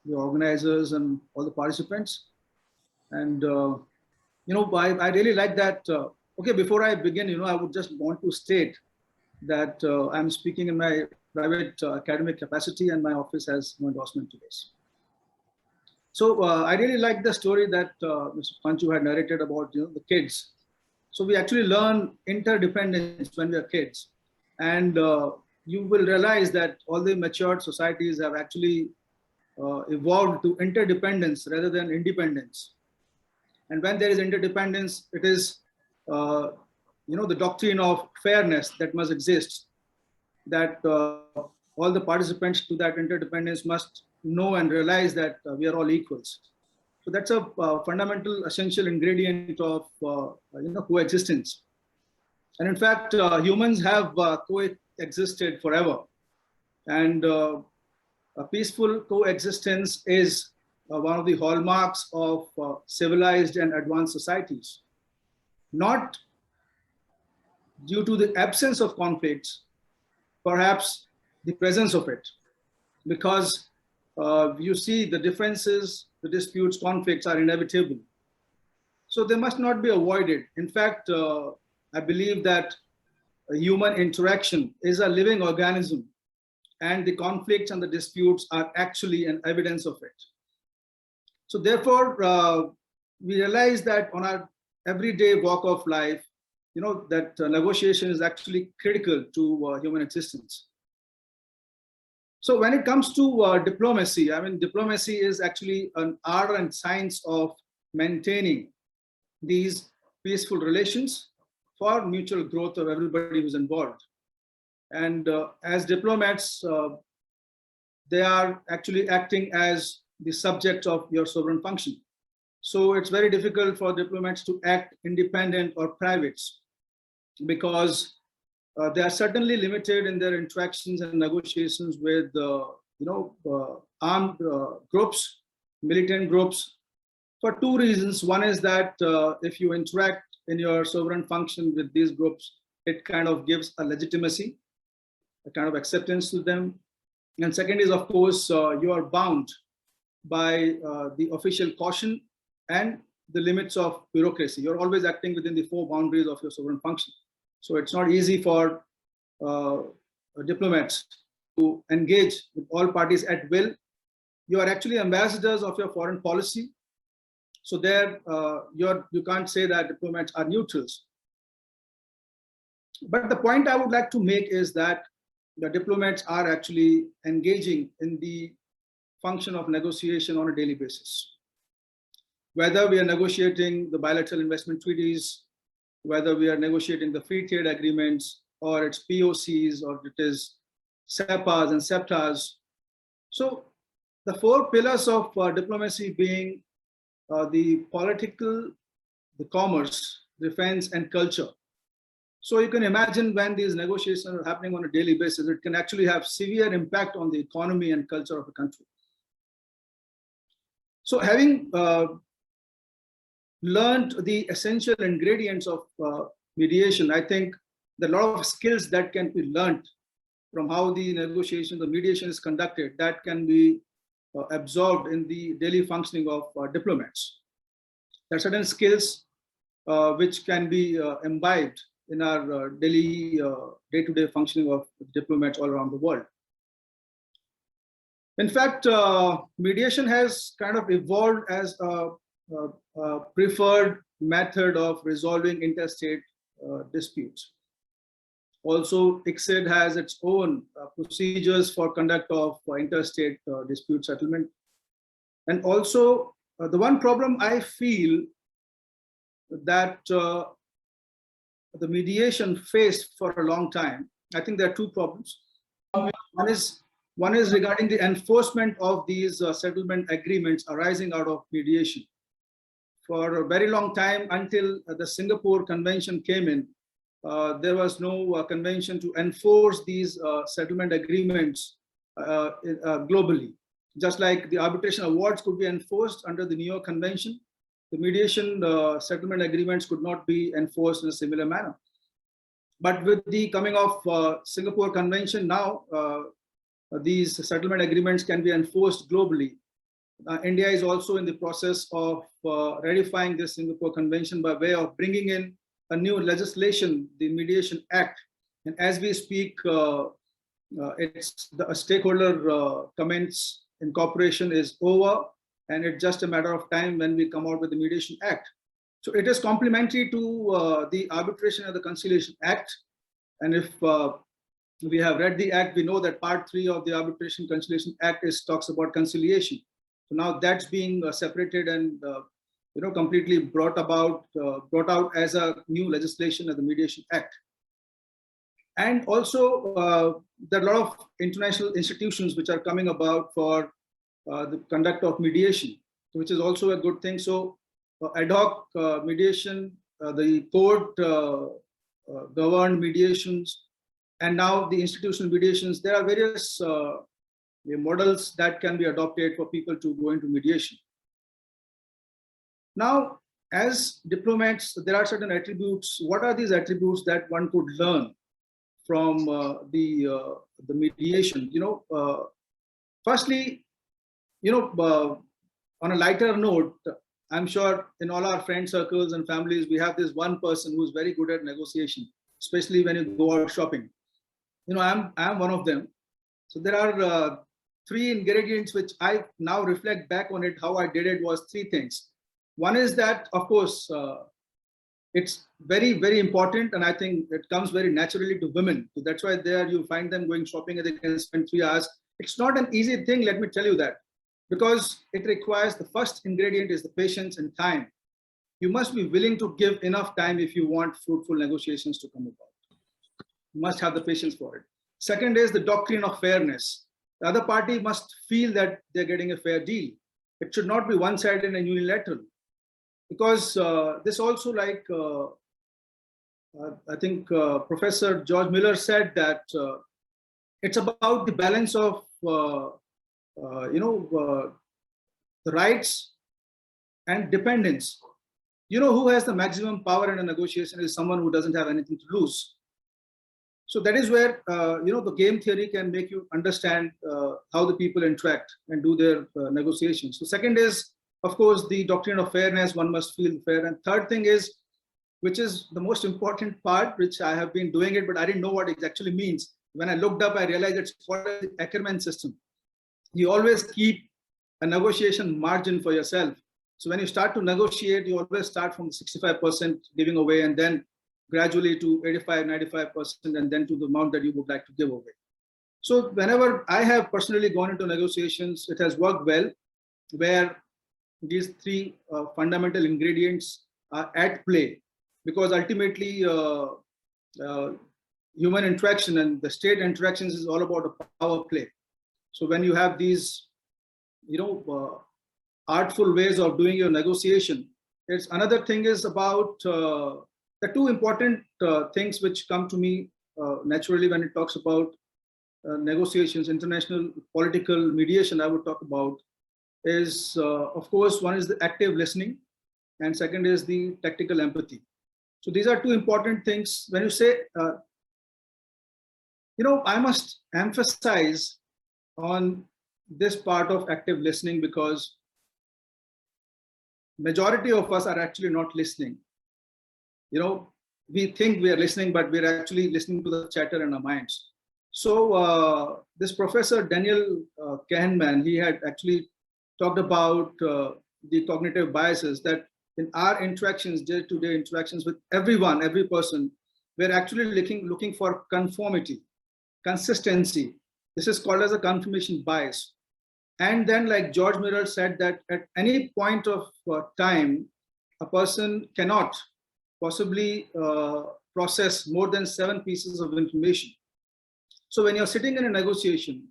the organizers and all the participants. And, I really like that. Okay, before I begin, I would just want to state that I'm speaking in my private academic capacity, and my office has no endorsement to this. So I really like the story that Mr. Panchu had narrated about the kids. So we actually learn interdependence when we are kids, and you will realize that all the matured societies have actually evolved to interdependence rather than independence. And when there is interdependence, it is the doctrine of fairness that must exist, that all the participants to that interdependence must know and realize that we are all equals. So that's a fundamental, essential ingredient of coexistence. And in fact, humans have coexisted forever, and a peaceful coexistence is one of the hallmarks of civilized and advanced societies. Not due to the absence of conflicts, perhaps the presence of it, because you see the differences, the disputes, conflicts are inevitable. So they must not be avoided. In fact, I believe that a human interaction is a living organism, and the conflicts and the disputes are actually an evidence of it. So therefore, we realize that on our everyday walk of life, that negotiation is actually critical to human existence. So when it comes to diplomacy, diplomacy is actually an art and science of maintaining these peaceful relations for mutual growth of everybody who's involved. And as diplomats, they are actually acting as the subject of your sovereign function. So it's very difficult for diplomats to act independent or privates, because they are certainly limited in their interactions and negotiations with armed groups, militant groups, for two reasons. One is that if you interact in your sovereign function with these groups, it kind of gives a legitimacy, a kind of acceptance to them. And second is, of course, you are bound by the official caution and the limits of bureaucracy. You're always acting within the four boundaries of your sovereign function. So it's not easy for diplomats to engage with all parties at will. You are actually ambassadors of your foreign policy. So there, you can't say that diplomats are neutrals. But the point I would like to make is that the diplomats are actually engaging in the function of negotiation on a daily basis. Whether we are negotiating the bilateral investment treaties, whether we are negotiating the free trade agreements, or it's POCs, or it is SEPAs and SEPTAs. So the four pillars of diplomacy being the political, the commerce, defense, and culture. So you can imagine when these negotiations are happening on a daily basis, it can actually have severe impact on the economy and culture of a country. So having learned the essential ingredients of mediation, I think there are a lot of skills that can be learned from how the negotiation, the mediation is conducted, that can be absorbed in the daily functioning of diplomats. There are certain skills which can be imbibed in our daily, day-to-day functioning of diplomats all around the world. In fact, mediation has kind of evolved as a preferred method of resolving interstate disputes. Also, ICSID has its own procedures for conduct of interstate dispute settlement. And also, the one problem I feel that the mediation faced for a long time, I think there are two problems. One is regarding the enforcement of these settlement agreements arising out of mediation. For a very long time, until the Singapore Convention came in, there was no convention to enforce these settlement agreements globally. Just like the arbitration awards could be enforced under the New York Convention, the mediation settlement agreements could not be enforced in a similar manner. But with the coming of Singapore Convention now, these settlement agreements can be enforced globally. India is also in the process of ratifying this Singapore Convention by way of bringing in a new legislation, the Mediation Act. And as we speak, it's the stakeholder comments incorporation is over, and it's just a matter of time when we come out with the Mediation Act. So it is complementary to the Arbitration and the Conciliation Act. And if we have read the act, we know that part 3 of the Arbitration Conciliation Act talks about conciliation. So now that's being separated and completely brought out as a new legislation of the Mediation Act. And also there are a lot of international institutions which are coming about for the conduct of mediation, which is also a good thing. So ad hoc mediation, the court governed mediations, and now the institutional mediations. There are various models that can be adopted for people to go into mediation. Now, as diplomats, there are certain attributes. What are these attributes that one could learn from the mediation? Firstly, on a lighter note, I'm sure in all our friend circles and families, we have this one person who's very good at negotiation, especially when you go out shopping. I'm one of them. So there are 3 ingredients which I now reflect back on it. How I did it was 3 things. One is that, of course, it's very, very important, and I think it comes very naturally to women. So that's why there you find them going shopping and they can spend 3 hours. It's not an easy thing, let me tell you that, because it requires, the first ingredient is the patience and time. You must be willing to give enough time if you want fruitful negotiations to come about. You must have the patience for it. Second is the doctrine of fairness. The other party must feel that they're getting a fair deal. It should not be one-sided and unilateral. Because this also, like I think Professor George Miller said that it's about the balance of the rights and dependence. Who has the maximum power in a negotiation is someone who doesn't have anything to lose. So that is where the game theory can make you understand how the people interact and do their negotiations. So second is, of course, the doctrine of fairness. One must feel fair. And third thing is, which is the most important part, which I have been doing it, but I didn't know what it actually means. When I looked up, I realized it's called the Ackerman system. You always keep a negotiation margin for yourself. So when you start to negotiate, you always start from 65% giving away, and then gradually to 85, 95%, and then to the amount that you would like to give away. So whenever I have personally gone into negotiations, it has worked well, where these 3 fundamental ingredients are at play, because ultimately human interaction and the state interactions is all about a power play. So when you have these, artful ways of doing your negotiation, it's another thing is about the 2 important things which come to me naturally when it talks about negotiations, international political mediation. I would talk about is, of course, one is the active listening, and second is the tactical empathy. So these are 2 important things. When you say, I must emphasize on this part of active listening, because majority of us are actually not listening. We think we are listening, but we're actually listening to the chatter in our minds. So this Professor Daniel Kahneman, he had actually talked about the cognitive biases, that in our interactions, day-to-day interactions with everyone, every person, we're actually looking for conformity, consistency. This is called as a confirmation bias. And then, like George Miller said, that at any point of time, a person cannot possibly process more than 7 pieces of information. So when you're sitting in a negotiation,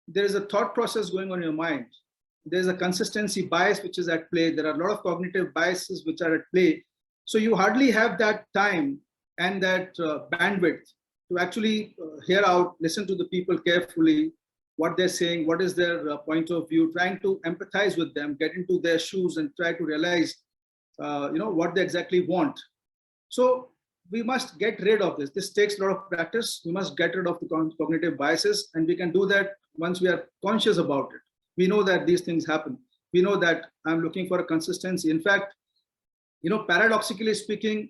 there is a thought process going on in your mind. There's a consistency bias which is at play. There are a lot of cognitive biases which are at play. So you hardly have that time and that bandwidth to actually hear out, listen to the people carefully, what they're saying, what is their point of view, trying to empathize with them, get into their shoes and try to realize what they exactly want. So we must get rid of this. This takes a lot of practice. We must get rid of the cognitive biases, and we can do that once we are conscious about it. We know that these things happen. we know that I'm looking for a consistency. In fact, paradoxically speaking,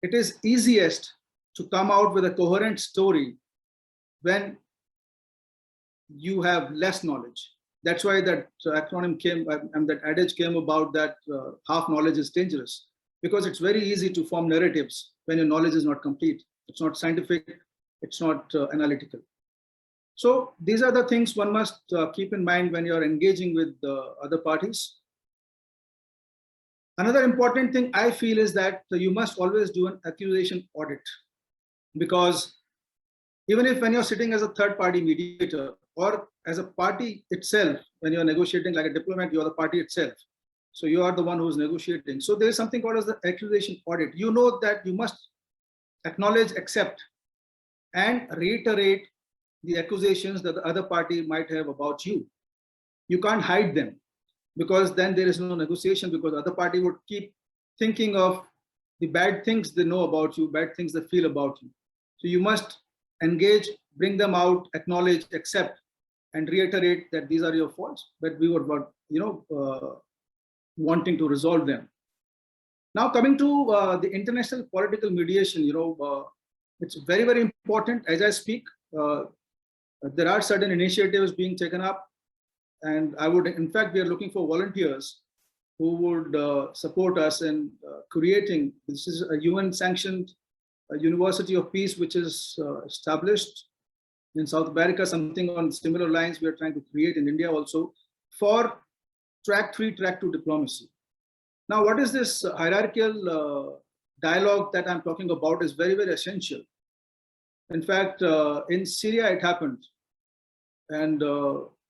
it is easiest to come out with a coherent story when you have less knowledge. That's why that acronym came and that adage came about, that half knowledge is dangerous, because it's very easy to form narratives when your knowledge is not complete. It's not scientific, it's not analytical. So these are the things one must keep in mind when you're engaging with other parties. Another important thing I feel is that you must always do an accusation audit, because even if when you're sitting as a third party mediator or as a party itself, when you're negotiating like a diplomat, you're the party itself. So you are the one who's negotiating. So there's something called as the accusation audit. You know that you must acknowledge, accept, and reiterate the accusations that the other party might have about you. You can't hide them, because then there is no negotiation, because the other party would keep thinking of the bad things they know about you, bad things they feel about you. So you must engage, bring them out, acknowledge, accept, and reiterate that these are your faults, but we were wanting to resolve them. Now coming to the international political mediation, it's very, very important. As I speak, there are certain initiatives being taken up, and in fact, we are looking for volunteers who would support us in creating. This is a UN-sanctioned University of Peace, which is established in South America. Something on similar lines we are trying to create in India also, for track 3, track 2 diplomacy. Now, what is this hierarchical dialogue that I'm talking about is very, very essential. In fact, in Syria, it happened. And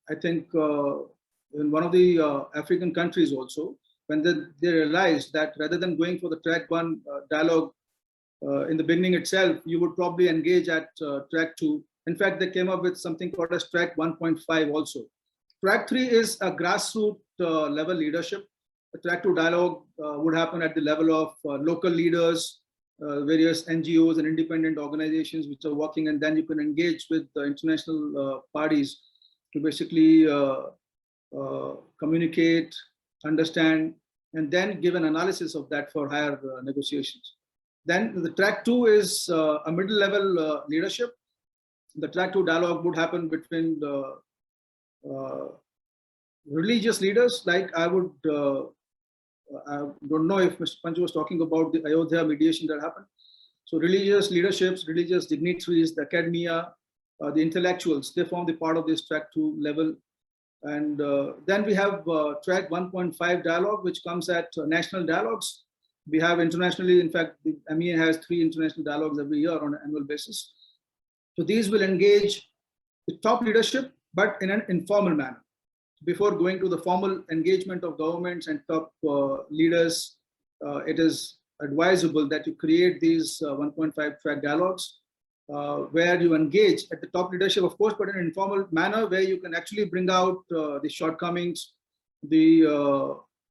I think in one of the African countries also, when they realized that rather than going for the track 1 dialogue in the beginning itself, you would probably engage at track 2. In fact, they came up with something called as track 1.5 also. Track 3 is a grassroots level leadership. The track 2 dialogue would happen at the level of local leaders, various NGOs and independent organizations which are working, and then you can engage with the international parties to basically communicate, understand, and then give an analysis of that for higher negotiations. Then the track 2 is a middle level leadership. The track 2 dialogue would happen between the religious leaders. Like I don't know if Mr. Panchu was talking about the Ayodhya mediation that happened. So religious leaderships, religious dignitaries, the academia, the intellectuals, they form the part of this track 2 level. And then we have track 1.5 dialogue, which comes at national dialogues. We have internationally, in fact, the MEA has 3 international dialogues every year on an annual basis. So these will engage the top leadership, but in an informal manner. Before going to the formal engagement of governments and top leaders, it is advisable that you create these 1.5 track dialogues where you engage at the top leadership, of course, but in an informal manner where you can actually bring out the shortcomings, the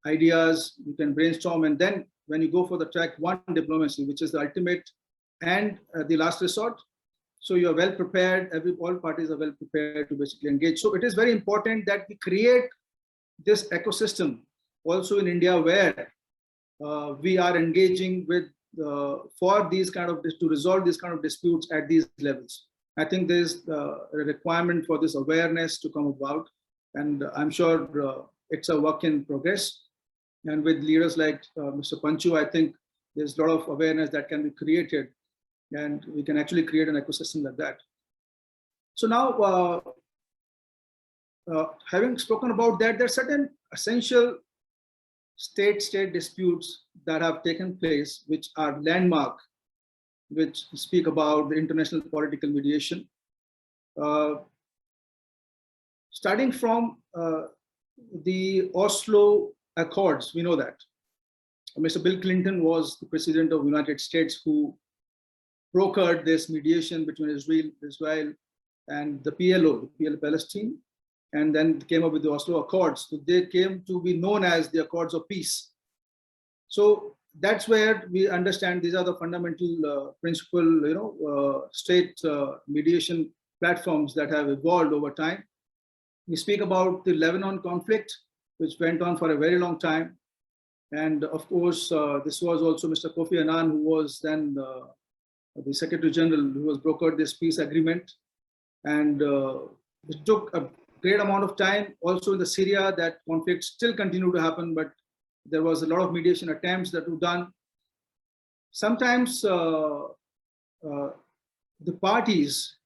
ideas, you can brainstorm, and then when you go for the track 1 diplomacy, which is the ultimate and the last resort, so you are well prepared, all parties are well prepared to basically engage. So it is very important that we create this ecosystem also in India where we are engaging with for these kind of, to resolve these kind of disputes at these levels. I think there's a requirement for this awareness to come about, and I'm sure it's a work in progress. And with leaders like Mr. Panchu, I think there's a lot of awareness that can be created, and we can actually create an ecosystem like that. So now, having spoken about that, there are certain essential state-state disputes that have taken place, which are landmark, which speak about the international political mediation. Starting from the Oslo Accords, we know that Mr. Bill Clinton was the president of the United States who brokered this mediation between Israel and the PLO, the PLO Palestine, and then came up with the Oslo Accords. So they came to be known as the Accords of Peace. So that's where we understand these are the fundamental principle, state mediation platforms that have evolved over time. We speak about the Lebanon conflict. which went on for a very long time. And of course, this was also Mr. Kofi Annan, who was then the Secretary General, who was brokered this peace agreement. And it took a great amount of time. Also in the Syria, that conflict still continued to happen, but there was a lot of mediation attempts that were done. Sometimes the parties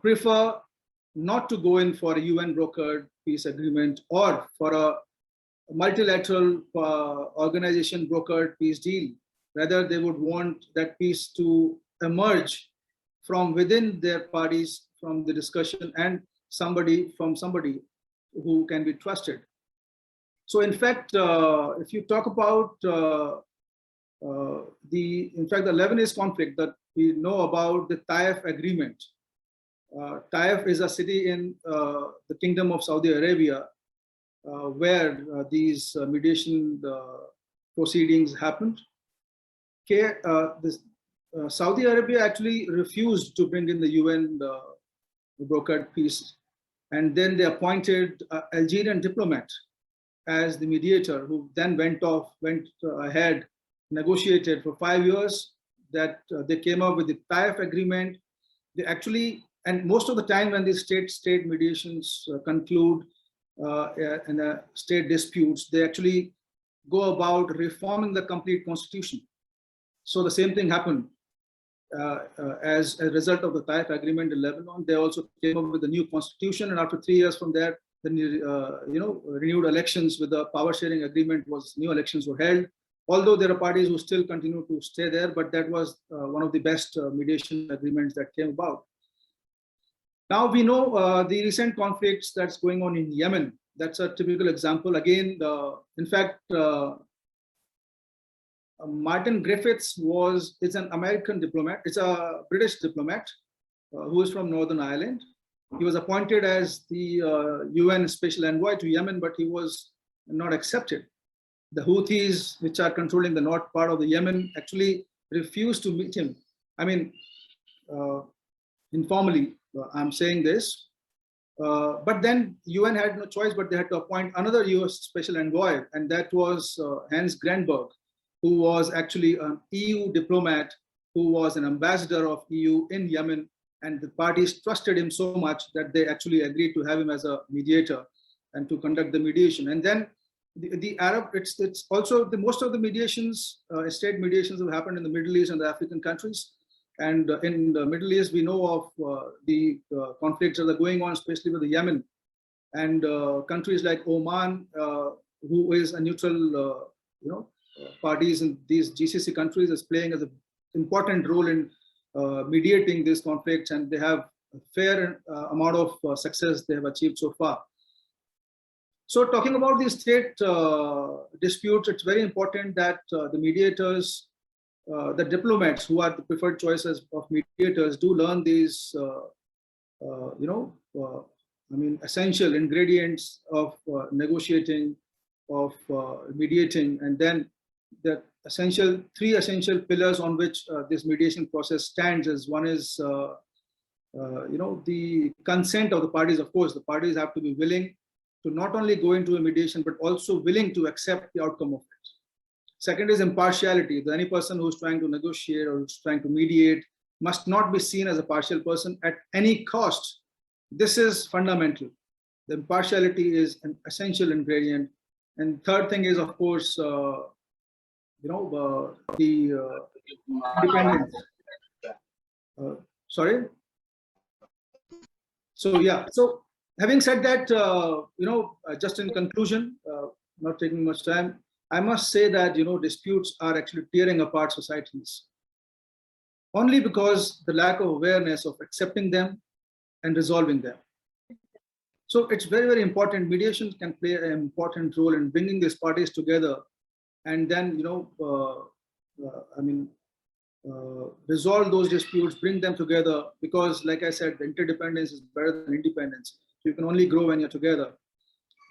prefer not to go in for a UN brokered peace agreement or for a multilateral organization brokered peace deal. Rather, they would want that peace to emerge from within their parties, from the discussion, and somebody who can be trusted. So in fact, if you talk about the Lebanese conflict that we know about, the Taif agreement. Taif is a city in the Kingdom of Saudi Arabia where these mediation proceedings happened. Saudi Arabia actually refused to bring in the UN brokered peace, and then they appointed an Algerian diplomat as the mediator, who then went ahead, negotiated for 5 years. That they came up with the Taif agreement. They actually, and most of the time when these state mediations conclude in state disputes, they actually go about reforming the complete constitution. So the same thing happened as a result of the Taif agreement in Lebanon. They also came up with a new constitution, and after 3 years from there, the renewed elections with the power sharing agreement new elections were held. Although there are parties who still continue to stay there, but that was one of the best mediation agreements that came about. Now we know the recent conflicts that's going on in Yemen. That's a typical example. Again, in fact, Martin Griffiths is an American diplomat. It's a British diplomat who is from Northern Ireland. He was appointed as the UN Special Envoy to Yemen, but he was not accepted. The Houthis, which are controlling the north part of the Yemen, actually refused to meet him. I mean, informally, I'm saying this. But then UN had no choice, but they had to appoint another US Special Envoy, and that was Hans Granberg, who was actually an EU diplomat, who was an ambassador of EU in Yemen, and the parties trusted him so much that they actually agreed to have him as a mediator and to conduct the mediation. And then the Arab, it's also most of the mediations, state mediations have happened in the Middle East and the African countries. And in the Middle East, we know of the conflicts that are going on, especially with the Yemen, and countries like Oman, who is a neutral, parties in these GCC countries, is playing as an important role in mediating these conflicts, and they have a fair amount of success they have achieved so far. So talking about these state disputes, it's very important that the mediators, the diplomats who are the preferred choices of mediators, do learn these, essential ingredients of negotiating, of mediating, and then the three essential pillars on which this mediation process stands is: one is, the consent of the parties. Of course, the parties have to be willing to not only go into a mediation, but also willing to accept the outcome of it. Second is impartiality. Any person who's trying to negotiate or who's trying to mediate must not be seen as a partial person at any cost. This is fundamental. The impartiality is an essential ingredient. And third thing is, of course, the independence. Sorry. So yeah. So having said that, just in conclusion, not taking much time, I must say that disputes are actually tearing apart societies, only because the lack of awareness of accepting them and resolving them. So it's very, very important. Mediation can play an important role in bringing these parties together, and then resolve those disputes, bring them together, because like I said, the interdependence is better than independence. You can only grow when you're together.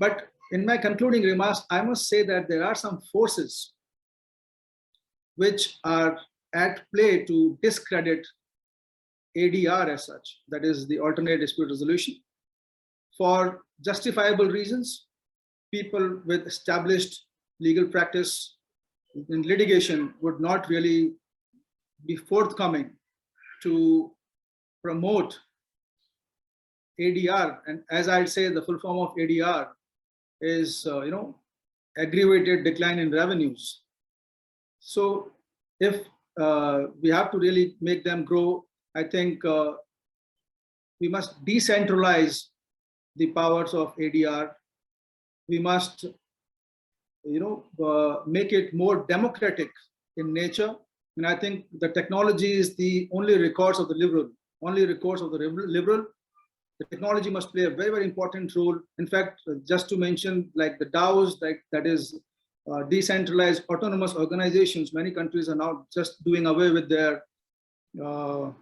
But in my concluding remarks, I must say that there are some forces which are at play to discredit ADR as such, that is the alternate dispute resolution, for justifiable reasons, people with established legal practice in litigation would not really be forthcoming to promote ADR. And as I'd say, the full form of ADR is, aggravated decline in revenues. So if we have to really make them grow, I think we must decentralize the powers of ADR. We must, make it more democratic in nature. And I think the technology is the only recourse of the liberal, The technology must play a very, very important role. In fact, just to mention, like the DAOs, that is decentralized autonomous organizations, many countries are now just doing away with their, the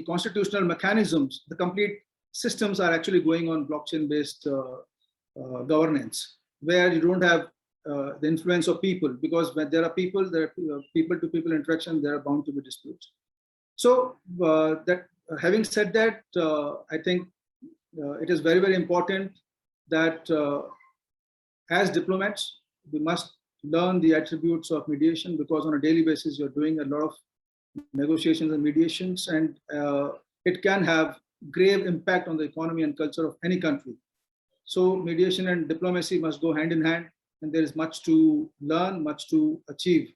constitutional mechanisms. The complete systems are actually going on blockchain-based governance, where you don't have the influence of people, because when there are people-to-people interaction, there are bound to be disputes. So having said that, I think it is very, very important that as diplomats, we must learn the attributes of mediation, because on a daily basis, you're doing a lot of negotiations and mediations, and it can have grave impact on the economy and culture of any country. So mediation and diplomacy must go hand in hand, and there is much to learn, much to achieve